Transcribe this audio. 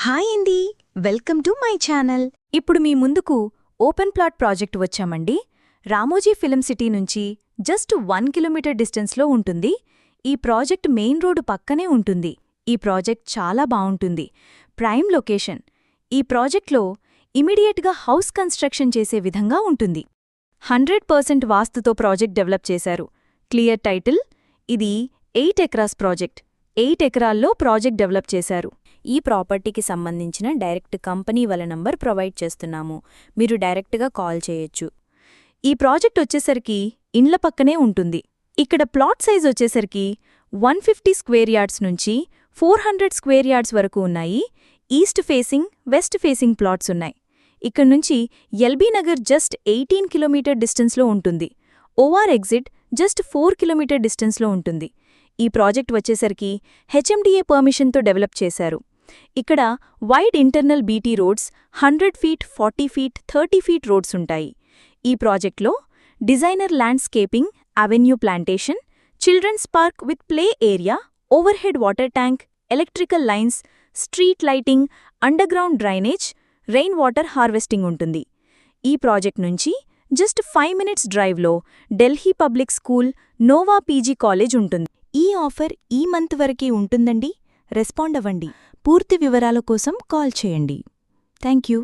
Hi అండి, welcome to my channel. ఇప్పుడు మీ ముందుకు ఓపెన్ ప్లాట్ ప్రాజెక్ట్ వచ్చామండి. రామోజీ ఫిలిం సిటీ నుంచి జస్ట్ 1 కిలోమీటర్ డిస్టెన్స్లో ఉంటుంది. ఈ ప్రాజెక్ట్ మెయిన్ రోడ్డు పక్కనే ఉంటుంది. ఈ ప్రాజెక్ట్ చాలా బావుంటుంది. Prime location. ఈ ప్రాజెక్ట్లో ఇమీడియట్గా హౌస్ కన్స్ట్రక్షన్ చేసే విధంగా ఉంటుంది. 100% వాస్తుతో ప్రాజెక్ట్ డెవలప్ చేశారు. Clear title. ఇది 8 ఎకరాస్ ప్రాజెక్ట్. 8 ఎకరాల్లో ప్రాజెక్ట్ డెవలప్ చేశారు. ఈ ప్రాపర్టీకి సంబంధించిన డైరెక్ట్ కంపెనీ వాళ్ళ నంబర్ ప్రొవైడ్ చేస్తున్నాము. మీరు డైరెక్ట్గా కాల్ చేయొచ్చు. ఈ ప్రాజెక్ట్ వచ్చేసరికి ఇండ్ల పక్కనే ఉంటుంది. ఇక్కడ ప్లాట్ సైజ్ వచ్చేసరికి 150 స్క్వేర్ యార్డ్స్ నుంచి 400 స్క్వేర్ యార్డ్స్ వరకు ఉన్నాయి. East facing, west facing plots ఉన్నాయి. ఇక్కడ్నుంచి ఎల్బీ నగర్ జస్ట్ 18 కిలోమీటర్ డిస్టెన్స్లో ఉంటుంది. ఓఆర్ ఎగ్జిట్ జస్ట్ 4 కిలోమీటర్ డిస్టెన్స్లో ఉంటుంది. ఈ ప్రాజెక్ట్ వచ్చేసరికి హెచ్ఎండిఏ పర్మిషన్తో డెవలప్ చేశారు. ఇక్కడ wide internal BT roads, 100 feet, 40 feet, 30 feet roads ఉంటాయి. ఈ ప్రాజెక్ట్లో designer landscaping, avenue plantation, children's park with play area, overhead water tank, electrical lines, street lighting, underground drainage, rain water harvesting ఉంటుంది. ఈ project నుంచి just 5 minutes డ్రైవ్లో Delhi public school, Nova PG college ఉంటుంది. ఈ offer ఈ మంత్ వరకే ఉంటుందండి. Respond అవ్వండి. పూర్తి వివరాల కోసం కాల్ చేయండి. Thank you.